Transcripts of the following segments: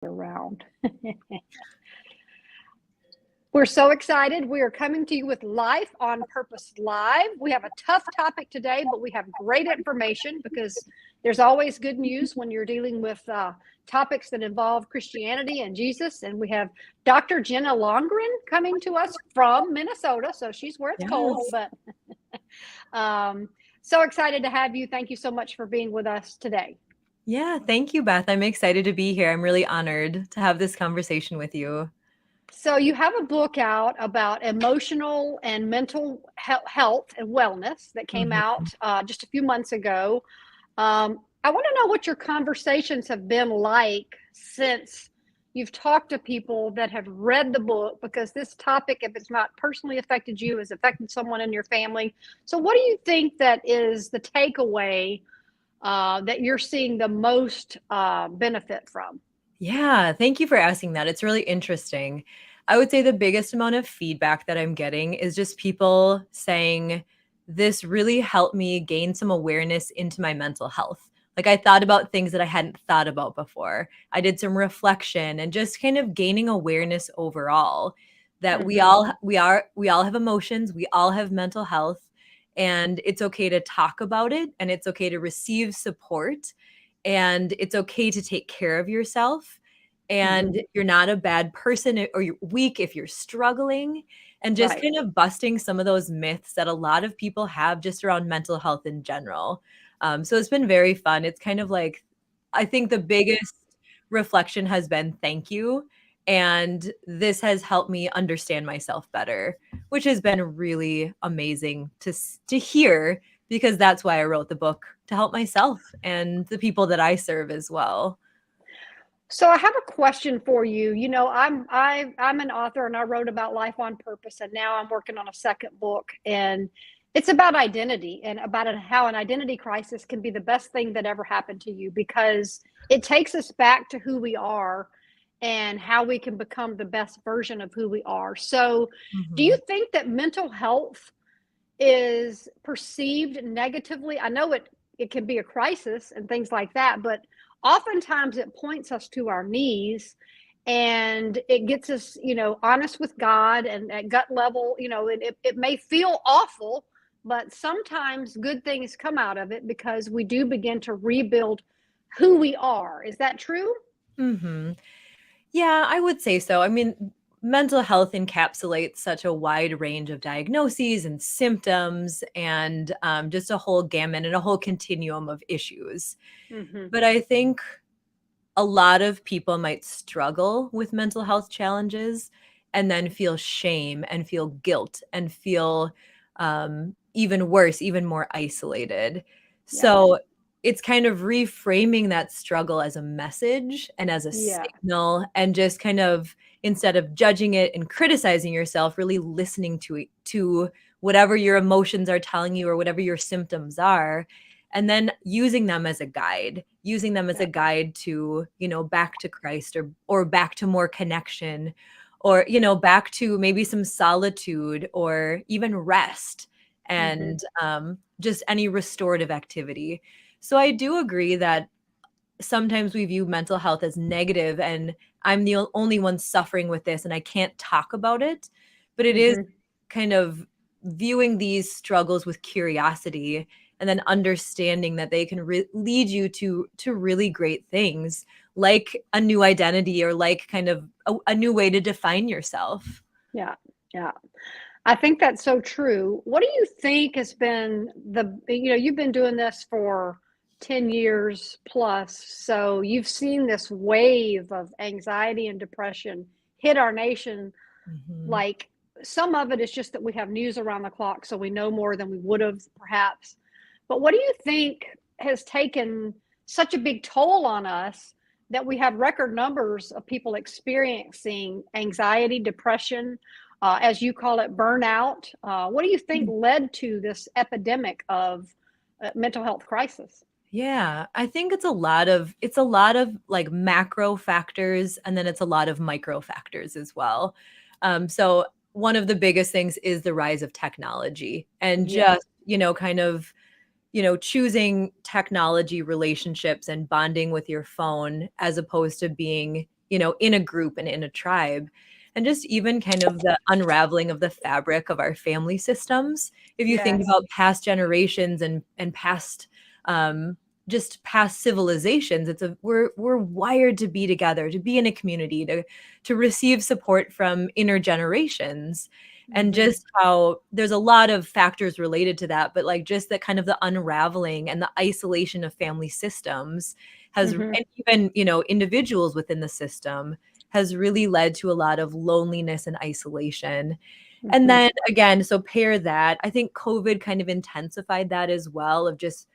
Around. We're so excited. We are coming to you with Life on Purpose Live. We have a tough topic today, but we have great information because there's always good news when you're dealing with topics that involve Christianity and Jesus. And we have Dr. Jenna Londgren coming to us from Minnesota. So she's where it's cold, but so excited to have you. Thank you so much for being with us today. Yeah, thank you, Beth. I'm excited to be here. I'm really honored to have this conversation with you. So you have a book out about emotional and mental health and wellness that came out just a few months ago. I want to know what your conversations have been like since you've talked to people that have read the book, because this topic, if it's not personally affected you, has affected someone in your family. So what do you think that is the takeaway that you're seeing the most benefit from? Yeah, thank you for asking that. It's really interesting. I would say the biggest amount of feedback that I'm getting is just people saying, this really helped me gain some awareness into my mental health. Like I thought about things that I hadn't thought about before. I did some reflection and just kind of gaining awareness overall that we all have emotions, we all have mental health, and it's okay to talk about it and it's okay to receive support and it's okay to take care of yourself, and you're not a bad person or you're weak if you're struggling, and just kind of busting some of those myths that a lot of people have just around mental health in general. So it's been very fun. It's kind of like, I think the biggest reflection has been thank you. And this has helped me understand myself better, which has been really amazing to hear, because that's why I wrote the book, to help myself and the people that I serve as well. So I have a question for you. You know, I'm an author and I wrote about life on purpose, and now I'm working on a second book, and it's about identity and about how an identity crisis can be the best thing that ever happened to you, because it takes us back to who we are and how we can become the best version of who we are. So do you think that mental health is perceived negatively? I know it can be a crisis and things like that, but oftentimes it points us to our knees, and it gets us, honest with God, and at gut level, it may feel awful, but sometimes good things come out of it because we do begin to rebuild who we are. Is that true? hmm Yeah, I would say so. I mean, mental health encapsulates such a wide range of diagnoses and symptoms, and just a whole gamut and a whole continuum of issues. Mm-hmm. But I think a lot of people might struggle with mental health challenges and then feel shame and feel guilt and feel even worse, even more isolated. Yeah. So it's kind of reframing that struggle as a message and as a Yeah. signal, and just kind of, instead of judging it and criticizing yourself, really listening to it, to whatever your emotions are telling you or whatever your symptoms are, and then using them as a guide, Yeah. to, back to Christ, or back to more connection, or, back to maybe some solitude or even rest, Mm-hmm. and just any restorative activity. So I do agree that sometimes we view mental health as negative, and I'm the only one suffering with this and I can't talk about it. But it is Mm-hmm. kind of viewing these struggles with curiosity, and then understanding that they can lead you to really great things, like a new identity, or like kind of a new way to define yourself. Yeah. Yeah. I think that's so true. What do you think has been you've been doing this for 10 years plus, so you've seen this wave of anxiety and depression hit our nation. Mhm. Like, some of it is just that we have news around the clock, so we know more than we would have perhaps. But what do you think has taken such a big toll on us that we have record numbers of people experiencing anxiety, depression, as you call it, burnout? What do you think led to this epidemic of mental health crisis? Yeah, I think it's a lot of like macro factors, and then it's a lot of micro factors as well. So one of the biggest things is the rise of technology, and Yeah. just, kind of, choosing technology relationships and bonding with your phone as opposed to being in a group and in a tribe. And just even kind of the unraveling of the fabric of our family systems. If you think Yes. about past generations and past just past civilizations, we're wired to be together, to be in a community, to receive support from intergenerations. And Hmm. just how there's a lot of factors related to that, but like just that kind of the unraveling and the isolation of family systems has, Hmm. and even individuals within the system, has really led to a lot of loneliness and isolation. And Hmm. then again, so pair that, I think COVID kind of intensified that as well, of just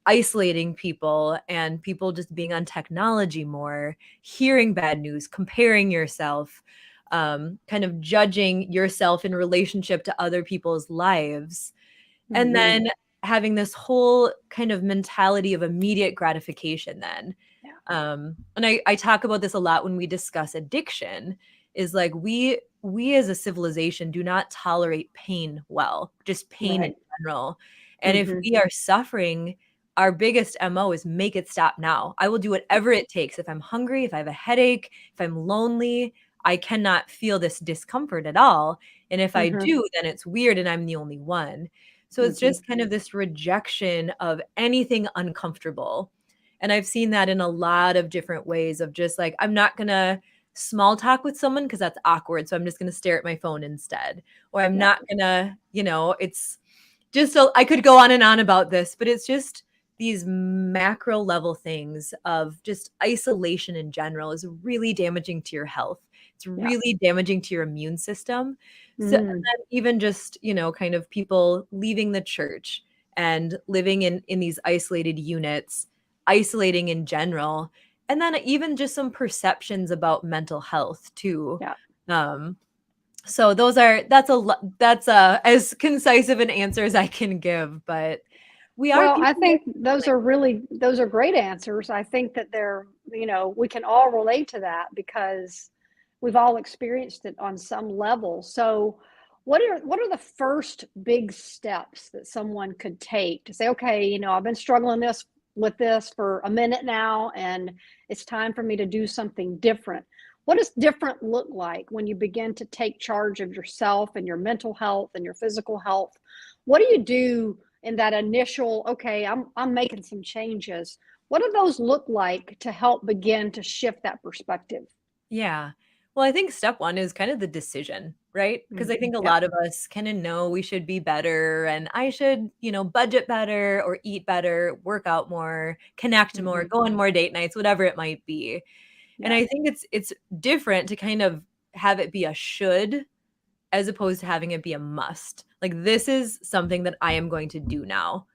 isolating people and people just being on technology more, hearing bad news, comparing yourself, kind of judging yourself in relationship to other people's lives. And Hmm. then having this whole kind of mentality of immediate gratification then. Yeah. And I talk about this a lot when we discuss addiction, is like we as a civilization do not tolerate pain well, just pain in Right. general. And if Hmm. we are suffering, our biggest MO is make it stop now. I will do whatever it takes. If I'm hungry, if I have a headache, if I'm lonely, I cannot feel this discomfort at all. And if I Hmm. do, then it's weird and I'm the only one. So it's Hmm. just kind of this rejection of anything uncomfortable. And I've seen that in a lot of different ways, of just like, I'm not going to small talk with someone because that's awkward. So I'm just going to stare at my phone instead. Or I'm Yeah. not going to, it's just, I could go on and on about this, but it's just these macro level things of just isolation in general is really damaging to your health. It's Yeah. really damaging to your immune system. So and Mm. then even just, kind of people leaving the church and living in these isolated units, isolating in general, and then even just some perceptions about mental health too. Yeah. Um, so that's as concise of an answer as I can give, but we are Well, I people think that those are great answers. I think that we can all relate to that because we've all experienced it on some level. So, what are the first big steps that someone could take to say, okay, I've been struggling with this for a minute now, and it's time for me to do something different. What does different look like when you begin to take charge of yourself and your mental health and your physical health? What do you do in that initial, okay, I'm making some changes? What do those look like to help begin to shift that perspective? Yeah. Well, I think step 1 is kind of the decision, right? Because I Mhm. think a Yep. lot of us kind of know we should be better, and I should, budget better or eat better, work out more, connect more, Mhm. go on more date nights, whatever it might be. And Yeah. I think it's different to kind of have it be a should as opposed to having it be a must. Like, this is something that I am going to do now.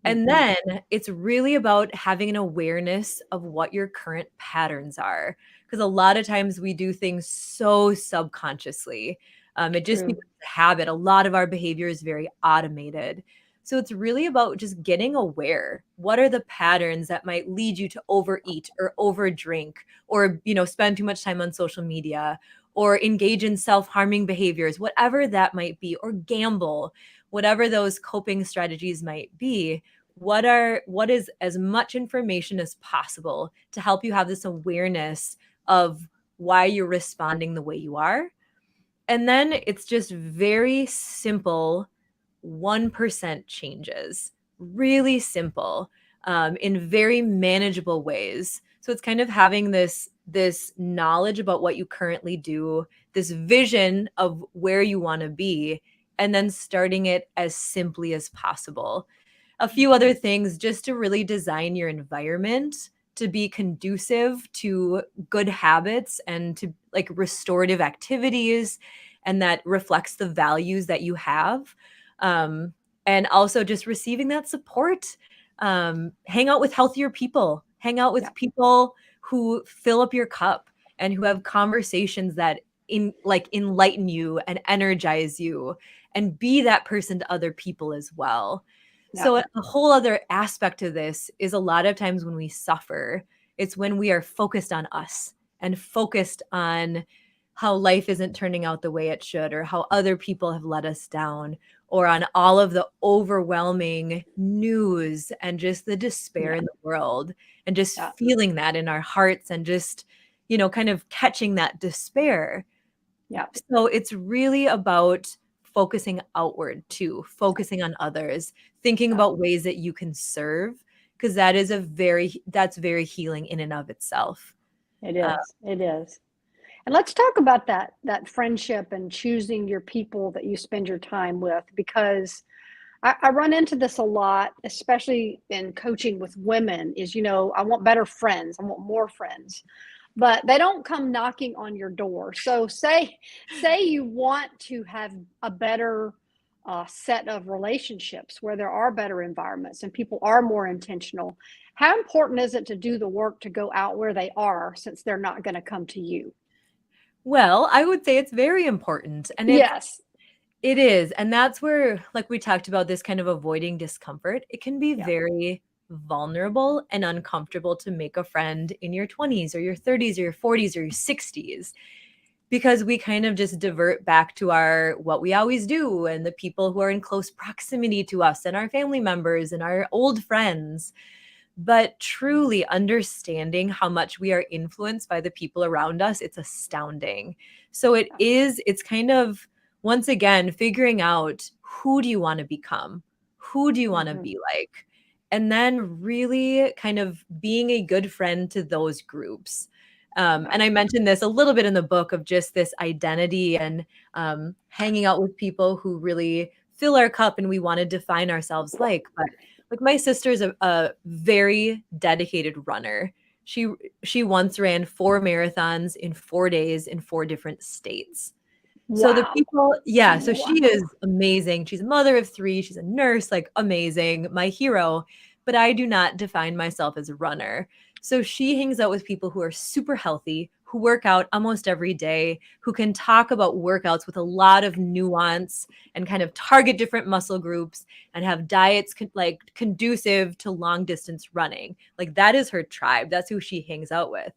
And Mhm. then it's really about having an awareness of what your current patterns are. Because a lot of times we do things so subconsciously. It just True. becomes a habit. A lot of our behavior is very automated. So it's really about just getting aware. What are the patterns that might lead you to overeat or overdrink, or, spend too much time on social media, or engage in self-harming behaviors, whatever that might be, or gamble, whatever those coping strategies might be. What is as much information as possible to help you have this awareness of why you're responding the way you are. And then it's just very simple 1% changes, really simple, in very manageable ways. So it's kind of having this knowledge about what you currently do, this vision of where you want to be, and then starting it as simply as possible. A few other things just to really design your environment to be conducive to good habits and to like restorative activities, and that reflects the values that you have. Um, and also just receiving that support. Hang out with healthier people, hang out Yeah. with people who fill up your cup and who have conversations that enlighten you and energize you, and be that person to other people as well. Yeah. So a whole other aspect of this is a lot of times when we suffer, it's when we are focused on us and focused on how life isn't turning out the way it should, or how other people have let us down, or on all of the overwhelming news and just the despair Yeah. in the world, and just Yeah. feeling that in our hearts, and just kind of catching that despair. Yeah. So it's really about focusing outward too, focusing on others, thinking Yeah. about ways that you can serve, because that's very healing in and of itself. It Uh, is. It is. And let's talk about that friendship and choosing your people that you spend your time with, because I run into this a lot, especially in coaching with women, is, I want better friends. I want more friends, but they don't come knocking on your door. So say you want to have a better set of relationships where there are better environments and people are more intentional. How important is it to do the work to go out where they are, since they're not going to come to you? well, I would say it's very important, and Yes. it is, and that's where, like we talked about, this kind of avoiding discomfort. It can be Yeah. very vulnerable and uncomfortable to make a friend in your 20s or your 30s or your 40s or your 60s, because we kind of just divert back to our what we always do and the people who are in close proximity to us and our family members and our old friends. But truly understanding how much we are influenced by the people around us, it's astounding. So it's kind of, once again, figuring out, who do you want to become? Who do you want to Hmm. be like? And then really kind of being a good friend to those groups. Yeah. And I mentioned this a little bit in the book, of just this identity and hanging out with people who really fill our cup and we want to define ourselves like my sister's a very dedicated runner. She she once ran 4 marathons in 4 days in 4 different states. So the Wow. people, yeah, so she Wow. is amazing. She's a mother of 3, she's a nurse, like amazing, my hero, but I do not define myself as a runner. So she hangs out with people who are super healthy, who work out almost every day, who can talk about workouts with a lot of nuance and kind of target different muscle groups and have diets like conducive to long distance running. Like that is her tribe. That's who she hangs out with.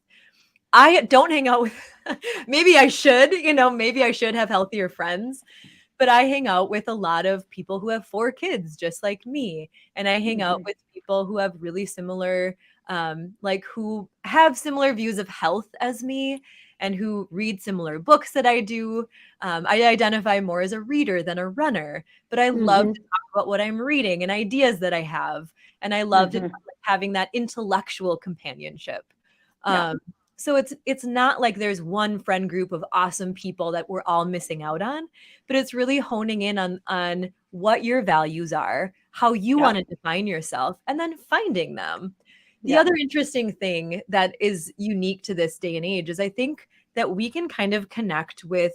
I don't hang out with maybe I should, maybe I should have healthier friends, but I hang out with a lot of people who have 4 kids just like me, and I hang out Hmm. with people who have really similar like who have similar views of health as me and who read similar books that I do. I identify more as a reader than a runner, but I love Hmm. to talk about what I'm reading and ideas that I have, and I love to Hmm. having that intellectual companionship. Yeah. Um, so it's not like there's one friend group of awesome people that we're all missing out on, but it's really honing in on what your values are, how you Yeah. want to define yourself, and then finding them. The Yeah. other interesting thing that is unique to this day and age is I think that we can connect with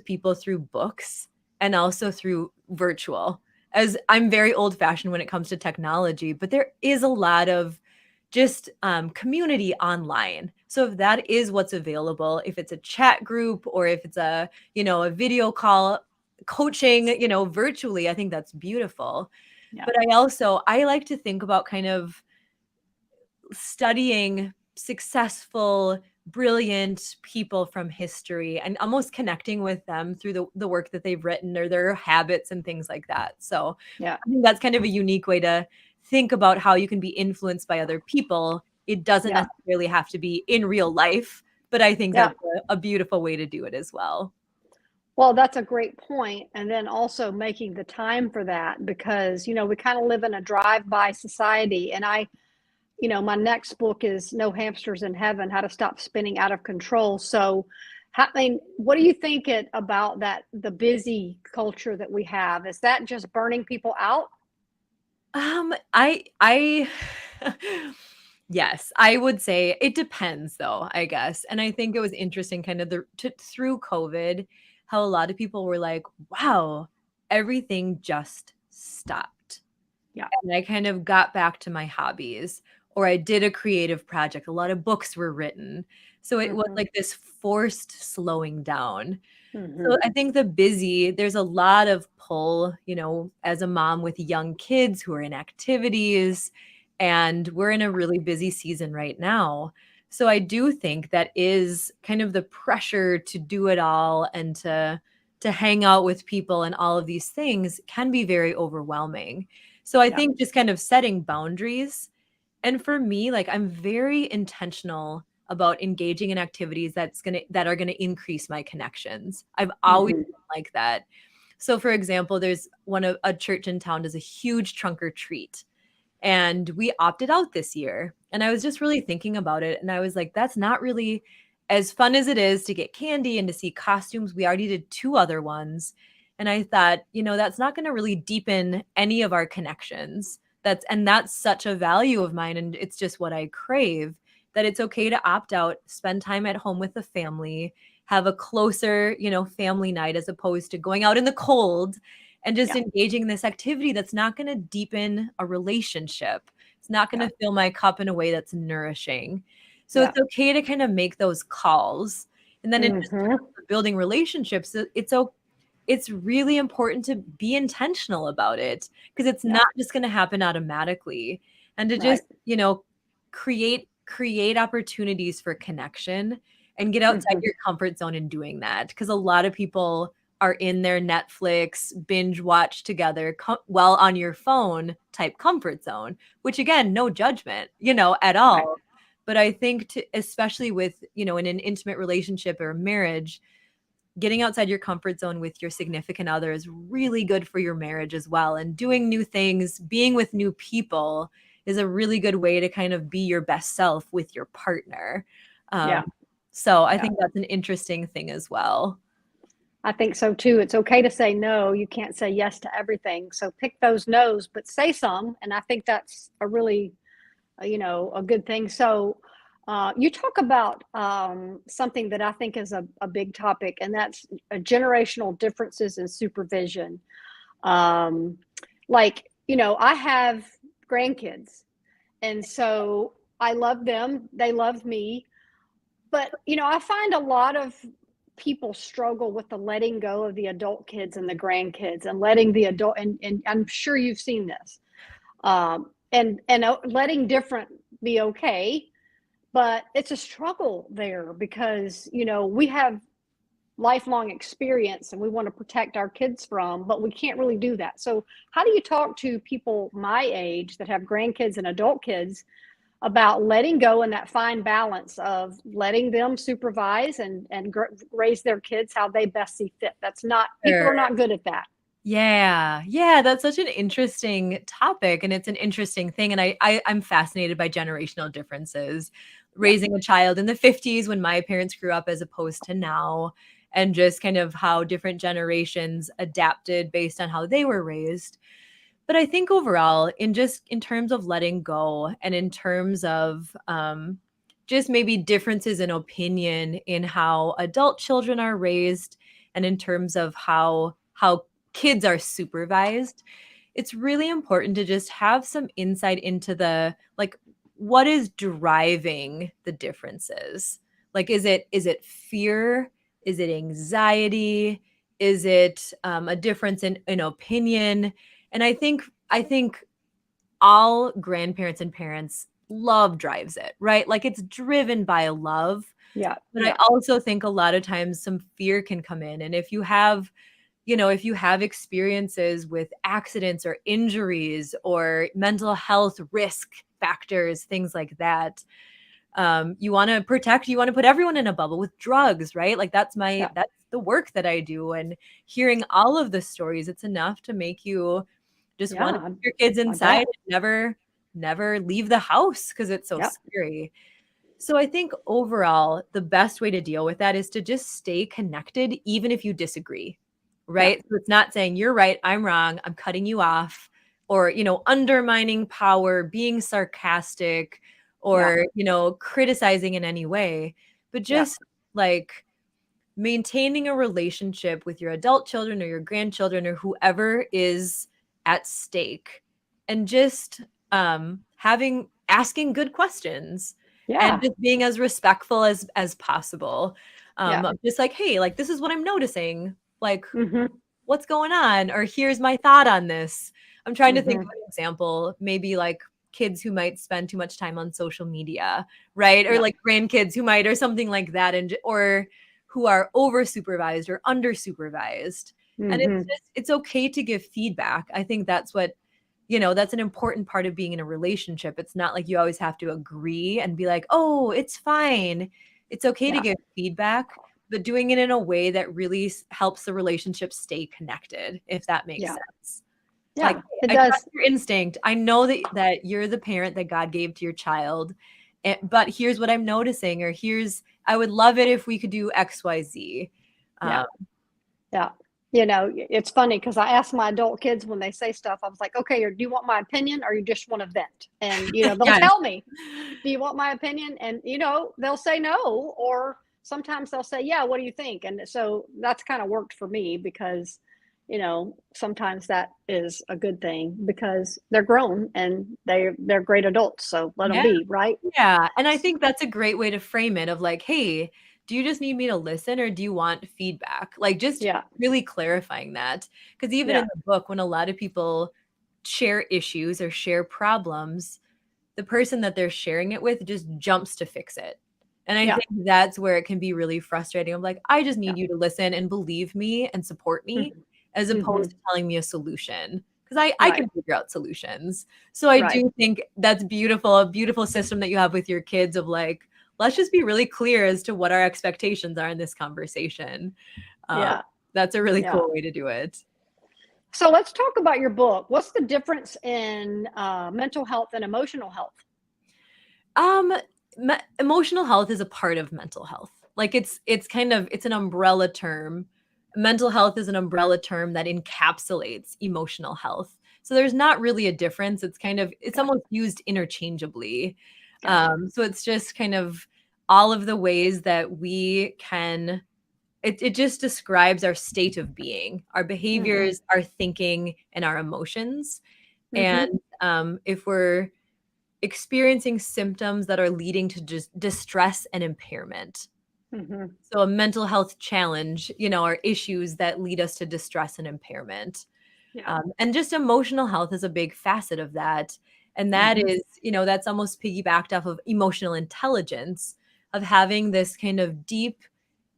people through books and also through virtual. As I'm very old fashioned when it comes to technology, but there is a lot of just community online. So if that is what's available, if it's a chat group or if it's a video call coaching, virtually, I think that's beautiful. Yeah. But I like to think about kind of studying successful, brilliant people from history and almost connecting with them through the work that they've written or their habits and things like that. So Yeah. I think that's kind of a unique way to think about how you can be influenced by other people. It doesn't Yeah. necessarily have to be in real life, but I think Yeah. that's a beautiful way to do it as well. Well, that's a great point. And then also making the time for that, because, we kind of live in a drive-by society. And my next book is No Hamsters in Heaven, How to Stop Spinning Out of Control. So, what do you think about that, the busy culture that we have? Is that just burning people out? I yes, I would say it depends though, I guess. And I think it was interesting kind of through COVID how a lot of people were like, "Wow, everything just stopped." Yeah. And I kind of got back to my hobbies, or I did a creative project. A lot of books were written. So it was Hmm. like this forced slowing down. Hmm. So I think there's a lot of pull, as a mom with young kids who are in activities, and we're in a really busy season right now. So I do think that is kind of the pressure to do it all and to hang out with people and all of these things can be very overwhelming. So I Yeah. think just kind of setting boundaries, and for me, like I'm very intentional about engaging in activities that are gonna increase my connections. I've always been like that. So for example, there's a church in town does a huge trunk or treat. And we opted out this year. And I was just really thinking about it. And I was like, that's not really as fun as it is to get candy and to see costumes. We already did 2 other ones. And I thought, that's not going to really deepen any of our connections. That's such a value of mine. And it's just what I crave, that it's okay to opt out, spend time at home with the family, have a closer, family night, as opposed to going out in the cold and just engaging in this activity that's not going to deepen a relationship. It's not going to fill my cup in a way that's nourishing. So it's okay to kind of make those calls. And then in just terms of building relationships, it's really important to be intentional about it, because it's not just going to happen automatically. And to just, create opportunities for connection and get outside your comfort zone in doing that. Because a lot of people are in their Netflix binge watch together while on your phone type comfort zone, which again, no judgment, at all. Right. But I think especially with, in an intimate relationship or marriage, getting outside your comfort zone with your significant other is really good for your marriage as well. And doing new things, being with new people is a really good way to kind of be your best self with your partner. So I think that's an interesting thing as well. I think so too. It's okay to say no. You can't say yes to everything. So pick those no's, but say some. And I think that's a really, a good thing. So you talk about something that I think is a big topic, and that's generational differences in supervision. I have grandkids, and so I love them. They love me. But, I find a lot of people struggle with the letting go of the adult kids and the grandkids, and letting the adult, and I'm sure you've seen this, and letting different be okay, but it's a struggle there because, we have lifelong experience and we want to protect our kids from, but we can't really do that. So how do you talk to people my age that have grandkids and adult kids about letting go and that fine balance of letting them supervise and raise their kids how they best see fit? That's not, people are not good at that. Yeah. That's such an interesting topic, and it's an interesting thing. And I'm fascinated by generational differences. Raising a child in the 50s when my parents grew up as opposed to now, and just kind of how different generations adapted based on how they were raised. But I think overall, in terms of letting go, and in terms of just maybe differences in opinion in how adult children are raised, and in terms of how kids are supervised, it's really important to just have some insight into what is driving the differences. Like, is it fear? Is it anxiety? Is it a difference in opinion? And I think all grandparents and parents, love drives it, right? Like, it's driven by love. Yeah. But I also think a lot of times some fear can come in. And if you have experiences with accidents or injuries or mental health risk factors, things like that, you want to put everyone in a bubble. With drugs, right? Like, that's the work that I do. And hearing all of the stories, it's enough to make you just want to keep your kids inside and never leave the house because it's so scary. So I think overall, the best way to deal with that is to just stay connected, even if you disagree, right? So it's not saying you're right, I'm wrong, I'm cutting you off, or, undermining power, being sarcastic, or, criticizing in any way, but just like maintaining a relationship with your adult children or your grandchildren or whoever is at stake, and just asking good questions, and just being as respectful as possible. Just like, hey, like, this is what I'm noticing. Like, what's going on? Or here's my thought on this. I'm trying to think of an example, maybe like kids who might spend too much time on social media, right? Or like grandkids who might, or something like that, or who are over supervised or under supervised. And it's okay to give feedback. I think that's what that's an important part of being in a relationship. It's not like you always have to agree and be like, oh, it's fine. It's okay to Yeah. give feedback, but doing it in a way that really helps the relationship stay connected, if that makes Yeah. sense. Like, Yeah. It I trust does. your instinct. I know that you're the parent that God gave to your child, but here's what I'm noticing, or I would love it if we could do X, Y, Z. Yeah. Um, Yeah. It's funny because I ask my adult kids when they say stuff, I was like, okay, or do you want my opinion or you just want to vent? And, they'll yes. tell me, do you want my opinion? And, they'll say no, or sometimes they'll say, yeah, what do you think? And so that's kind of worked for me because, sometimes that is a good thing because they're grown and they're great adults. So let them Yeah. be, right? Yeah. And I think that's a great way to frame it of like, hey, do you just need me to listen or do you want feedback? Like just Yeah. really clarifying that. Because even Yeah. in the book, when a lot of people share issues or share problems, the person that they're sharing it with just jumps to fix it. And I Yeah. think that's where it can be really frustrating. I'm like, I just Yeah. need you to listen and believe me and support me Hmm. as Hmm. opposed to telling me a solution. Because I Right. can figure out solutions. So I Right. do think that's beautiful, a beautiful system that you have with your kids of like, let's just be really clear as to what our expectations are in this conversation. Um, Yeah. that's a really Yeah. cool way to do it. So let's talk about your book. What's the difference in mental health and emotional health? Um, Emotional health is a part of mental health. Like it's an umbrella term. Mental health is an umbrella term that encapsulates emotional health. So there's not really a difference. It's Okay. almost used interchangeably. Gotcha. So it's just kind of all of the ways that we can. It just describes our state of being, our Hmm. behaviors, our thinking, and our emotions. Hmm. And if we're experiencing symptoms that are leading to just distress and impairment. Hmm. So a mental health challenge, are issues that lead us to distress and impairment. Yeah. And just emotional health is a big facet of that. And that Hmm. is, that's almost piggybacked off of emotional intelligence, of having this kind of deep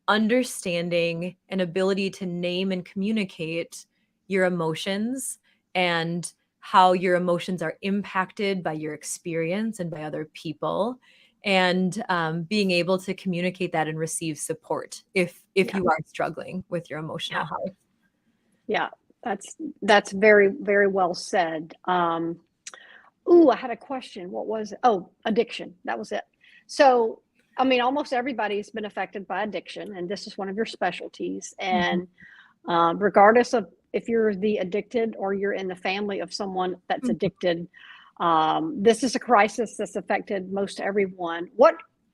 understanding and ability to name and communicate your emotions and how your emotions are impacted by your experience and by other people, and being able to communicate that and receive support if Yeah. you are struggling with your emotional Yeah. health. Yeah. That's very, very well said. Ooh, I had a question. What was it? Oh, addiction. That was it. So, I mean, almost everybody's been affected by addiction, and this is one of your specialties. Mhm, And regardless of if you're the addicted or you're in the family of someone that's mhm. addicted, this is a crisis that's affected most everyone.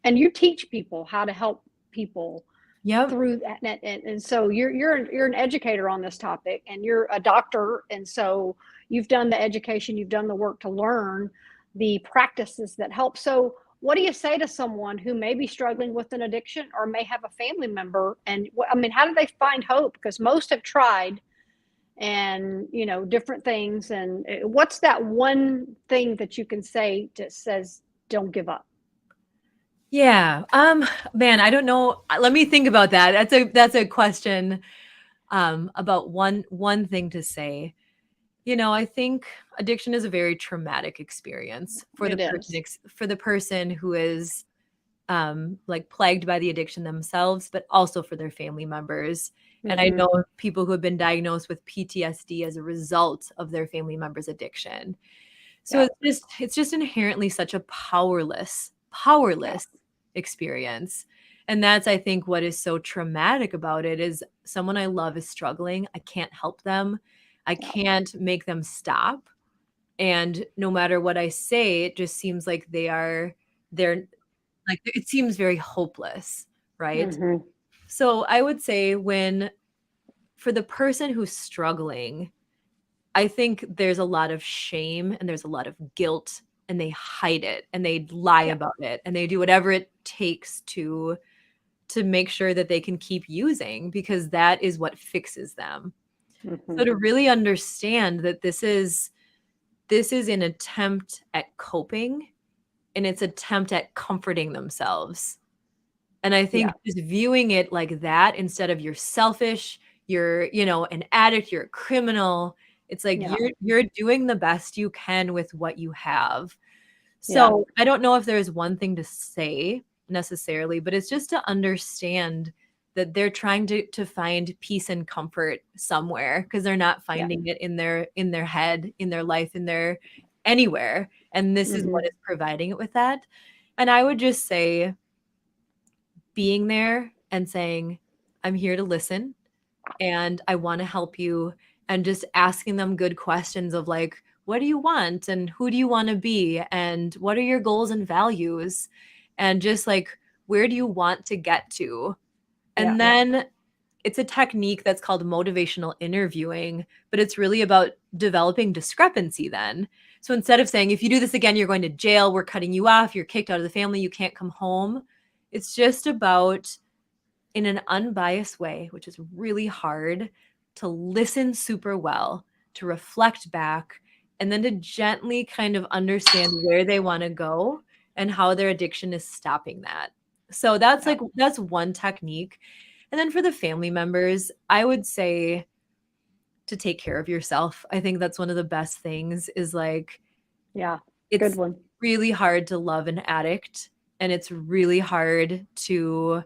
And you teach people how to help people Yep. through that, and so you're an educator on this topic, and you're a doctor, and so you've done the education, you've done the work to learn the practices that help. So what do you say to someone who may be struggling with an addiction or may have a family member, and I mean, how do they find hope, because most have tried, and different things, and what's that one thing that you can say that says don't give up? Yeah. Man, I don't know. Let me think about that. That's a question about one thing to say. I think addiction is a very traumatic experience for the It person is. for the person who is like plagued by the addiction themselves, but also for their family members. And I Mm-hmm. know of people who have been diagnosed with PTSD as a result of their family member's addiction. So Yeah. it's just inherently such a Yeah. powerless experience. And that's, I think, what is so traumatic about it is someone I love is struggling. I can't help them. I Yeah. can't make them stop. And no matter what I say, it just seems like they're like it seems very hopeless, right? Mm-hmm. So I would say when for the person who's struggling, I think there's a lot of shame and there's a lot of guilt, and they hide it and they lie Yeah. about it and they do whatever it takes to make sure that they can keep using, because that is what fixes them. Mm-hmm. So to really understand that this is an attempt at coping, and it's attempt at comforting themselves. And I Yeah. think just viewing it like that instead of you're selfish, you're, an addict, you're a criminal, It's like Yeah. you're doing the best you can with what you have. Yeah. So I don't know if there's one thing to say necessarily, but it's just to understand that they're trying to find peace and comfort somewhere because they're not Yeah. finding it in their head, in their life, in their anywhere. And this is what Mhm. is providing it with that. And I would just say being there and saying, I'm here to listen and I want to help you, and just asking them good questions of like, what do you want and who do you want to be and what are your goals and values, and just like, where do you want to get to? Yeah. And then it's a technique that's called motivational interviewing, but it's really about developing discrepancy then. So instead of saying, if you do this again, you're going to jail, we're cutting you off, you're kicked out of the family, you can't come home. It's just about, in an unbiased way, which is really hard, to listen super well, to reflect back, and then to gently kind of understand where they want to go and how their addiction is stopping that. So that's Yeah. like, that's one technique. And then for the family members, I would say to take care of yourself. I think that's one of the best things is like, Yeah. Good it's one. really hard to love an addict and it's really hard to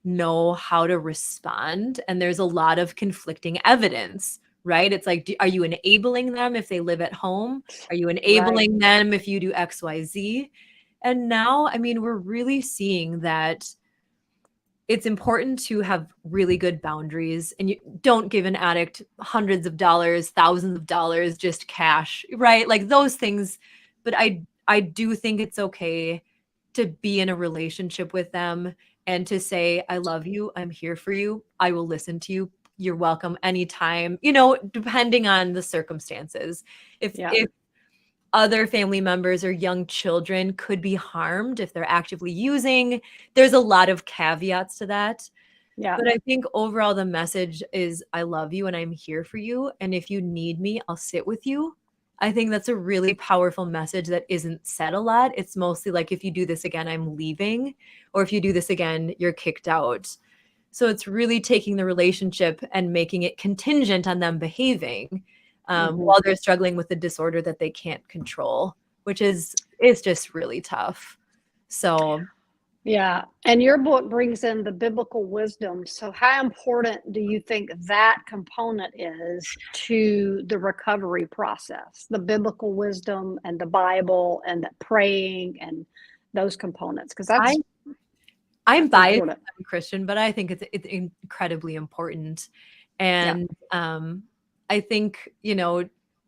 know how to respond. And there's a lot of conflicting evidence, right? It's like, are you enabling them if they live at home? Are you Right. enabling them if you do XYZ? And now, I mean, we're really seeing that it's important to have really good boundaries and you don't give an addict hundreds of dollars, thousands of dollars, just cash, right? Like those things. But I do think it's okay to be in a relationship with them and to say, I love you, I'm here for you, I will listen to you, you're welcome anytime, depending on the circumstances. Yeah. If other family members or young children could be harmed if they're actively using. There's a lot of caveats to that. Yeah. But I think overall, the message is I love you and I'm here for you. And if you need me, I'll sit with you. I think that's a really powerful message that isn't said a lot. It's mostly like, if you do this again, I'm leaving. Or if you do this again, you're kicked out. So it's really taking the relationship and making it contingent on them behaving Mhm. while they're struggling with a disorder that they can't control, which is just really tough. So Yeah. And your book brings in the biblical wisdom. So, how important do you think that component is to the recovery process? The biblical wisdom and the Bible and the praying and those components? Because I I'm that's biased, important. I'm Christian, but I think it's incredibly important. Yeah. And I think,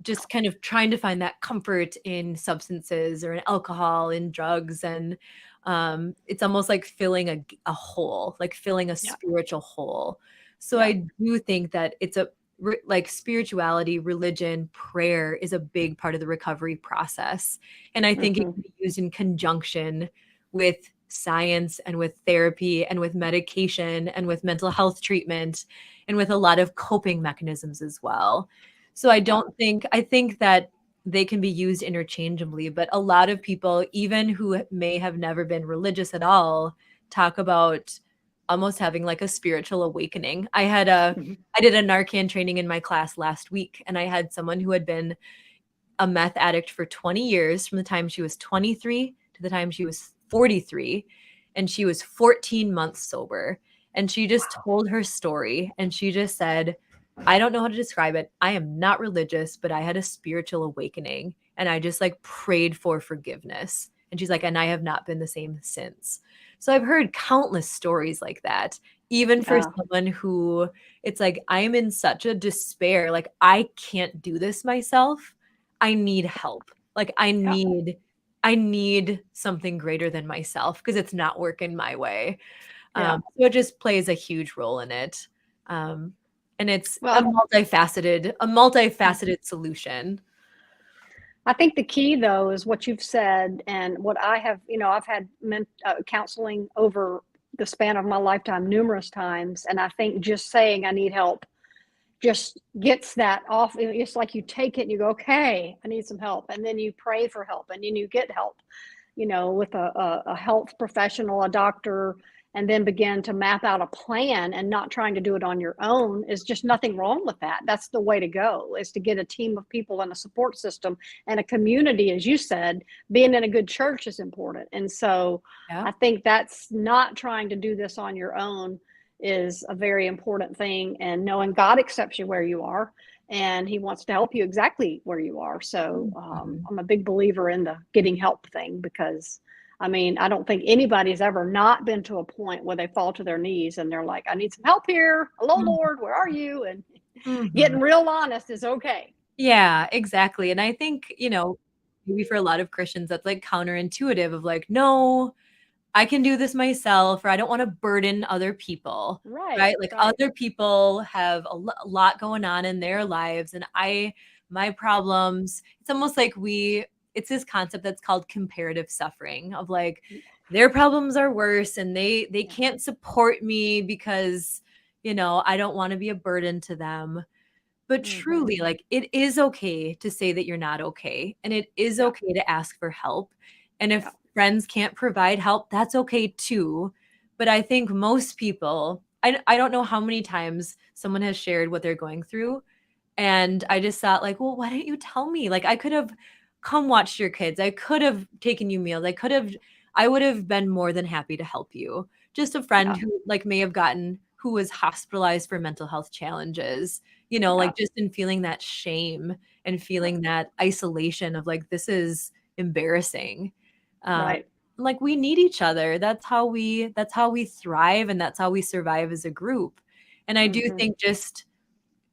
just kind of trying to find that comfort in substances or in alcohol, in drugs. And it's almost like filling a hole, like filling a Yeah. spiritual hole. So Yeah. I do think that it's like spirituality, religion, prayer is a big part of the recovery process. And I think it Hmm. can be used in conjunction with science and with therapy and with medication and with mental health treatment and with a lot of coping mechanisms as well. So Yeah. I think that they can be used interchangeably, but a lot of people, even who may have never been religious at all, talk about almost having like a spiritual awakening. Hmm. I did a Narcan training in my class last week, and I had someone who had been a meth addict for 20 years, from the time she was 23 to the time she was 43. And she was 14 months sober. And she just told her story. And she just said, I don't know how to describe it. I am not religious, but I had a spiritual awakening. And I just like prayed for forgiveness. And she's like, and I have not been the same since. So I've heard countless stories like that, even for Yeah. someone who it's like, I am in such a despair. Like, I can't do this myself. I need help. Like Yeah. I need something greater than myself because it's not working my way. Yeah. So it just plays a huge role in it. Um, and it's Well, a multifaceted solution. I think the key, though, is what you've said and what I have. I've had counseling over the span of my lifetime numerous times, and I think just saying I need help just gets that off. It's like you take it and you go, okay, I need some help, and then you pray for help, and then you get help. With a health professional, a doctor, and then begin to map out a plan and not trying to do it on your own, is just nothing wrong with that. That's the way to go, is to get a team of people and a support system and a community. As you said, being in a good church is important. And so Yeah. I think that's not trying to do this on your own is a very important thing, and knowing God accepts you where you are and he wants to help you exactly where you are. So Mhm. I'm a big believer in the getting help thing, because I mean, I don't think anybody's ever not been to a point where they fall to their knees and they're like, I need some help here. Hello, Mhm. Lord, where are you? And Mhm. getting real honest is okay. Yeah, exactly, and I think, maybe for a lot of Christians, that's, like, counterintuitive of, like, "No, I can do this myself," or "I don't wanna burden other people," Right, right? Like, right. other people have a lot going on in their lives, and my problems it's almost like it's this concept that's called comparative suffering of, like, their problems are worse, and they Yeah. can't support me because, I don't wanna be a burden to them. But Mm-hmm. truly, like, it is okay to say that you're not okay, and it is Yeah. okay to ask for help, and Yeah. if friends can't provide help, that's okay too, but I think most people I don't know how many times someone has shared what they're going through, and I just thought like, "Well, why didn't you tell me? Like, I could have come watched your kids. I could have taken you meals. I would have been more than happy to help you." Just a friend Yeah. who, like, may have gotten who was hospitalized for mental health challenges, Yeah. like, just in feeling that shame and Yeah. feeling that isolation of, like, this is embarrassing. Um, Right. like, we need each other. That's how we thrive, and that's how we survive as a group. And I do Mm-hmm. think just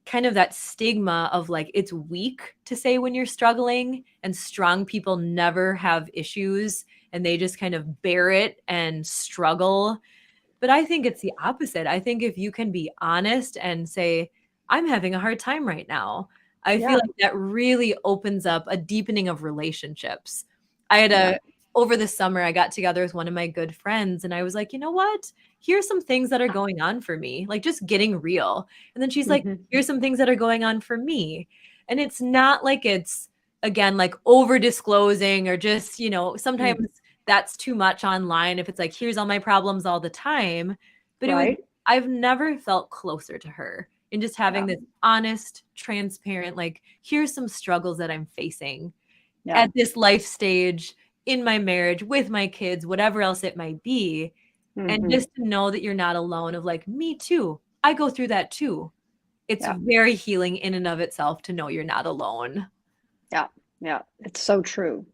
kind of that stigma of like it's weak to say when you're struggling and strong people never have issues and they just kind of bear it and struggle. But I think it's the opposite. I think if you can be honest and say, I'm having a hard time right now, I feel Yeah. like that really opens up a deepening of relationships. I had Yeah. over the summer, I got together with one of my good friends and I was like, you know what? Here's some things that are going on for me, like just getting real. And then she's like, Mm-hmm. here's some things that are going on for me. And it's not like it's, again, like over disclosing or just, Mm. sometimes that's too much online if it's like, here's all my problems all the time. But Right. I've never felt closer to her in just having Yeah. this honest, transparent, like, here's some struggles that I'm facing Yeah. at this life stage in my marriage, with my kids, whatever else it might be. And Mm-hmm. just to know that you're not alone, of like, me too. I go through that too. It's Yeah. very healing in and of itself to know you're not alone. Yeah. Yeah. It's so true.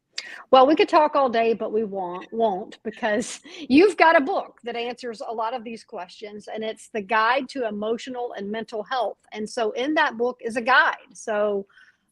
Well, we could talk all day, but we won't, because you've got a book that answers a lot of these questions, and it's the Guide to Emotional and Mental Health. And so in that book is a guide. So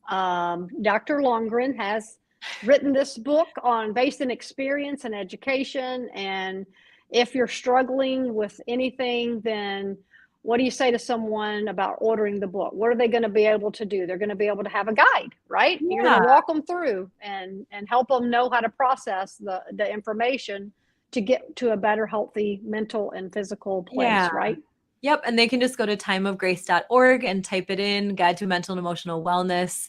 Dr. Londgren has written this book on based in experience and education. And if you're struggling with anything, then what do you say to someone about ordering the book? What are they going to be able to do? They're going to be able to have a guide, right? You're going Yeah. to walk them through and help them know how to process the information to get to a better, healthy mental and physical Yeah. place, right? Yep, and they can just go to timeofgrace.org and type it in, Guide to Mental and Emotional Wellness.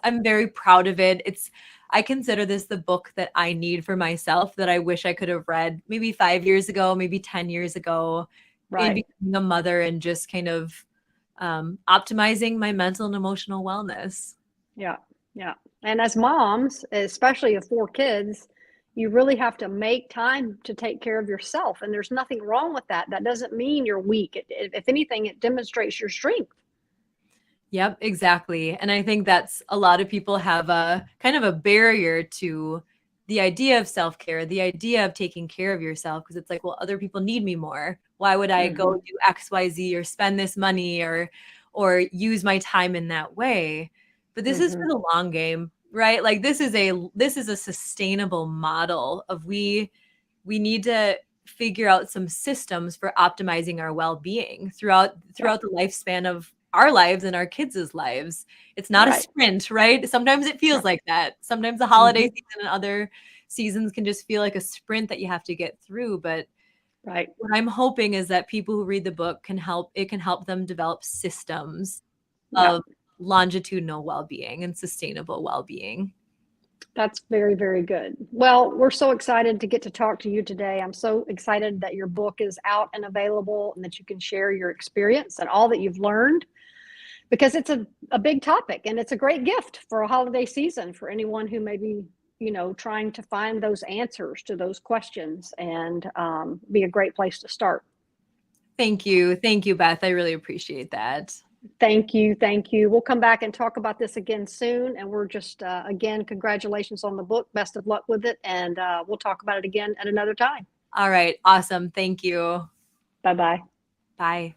I'm very proud of it. I consider this the book that I need for myself that I wish I could have read maybe 5 years ago, maybe 10 years ago in Right. becoming a mother and just kind of optimizing my mental and emotional wellness. Yeah, yeah. And as moms, especially of 4 kids, you really have to make time to take care of yourself, and there's nothing wrong with that. That doesn't mean you're weak. If anything, it demonstrates your strength. Yep, exactly. And I think that's a lot of people have a kind of a barrier to the idea of self-care, the idea of taking care of yourself, because it's like, well, other people need me more. Why would I go Mhm, do XYZ or spend this money or use my time in that way? But this is for mhm. the long game, right? Like this is a sustainable model of we need to figure out some systems for optimizing our well-being Yeah, throughout the lifespan of our lives and our kids' lives. It's not a right. sprint, right? Sometimes it feels Yeah, like that. Sometimes the holiday mhm, season and other seasons can just feel like a sprint that you have to get through. But right. what I'm hoping is that people who read the book can help them develop systems Yeah, of longitudinal well-being and sustainable well-being. That's very, very good. Well, we're so excited to get to talk to you today. I'm so excited that your book is out and available and that you can share your experience and all that you've learned, because it's a big topic and it's a great gift for a holiday season for anyone who may be, trying to find those answers to those questions, and be a great place to start. Thank you. Thank you, Beth. I really appreciate that. Thank you. Thank you. We'll come back and talk about this again soon. And we're just, again, congratulations on the book. Best of luck with it. And we'll talk about it again at another time. All right. Awesome. Thank you. Bye-bye. Bye.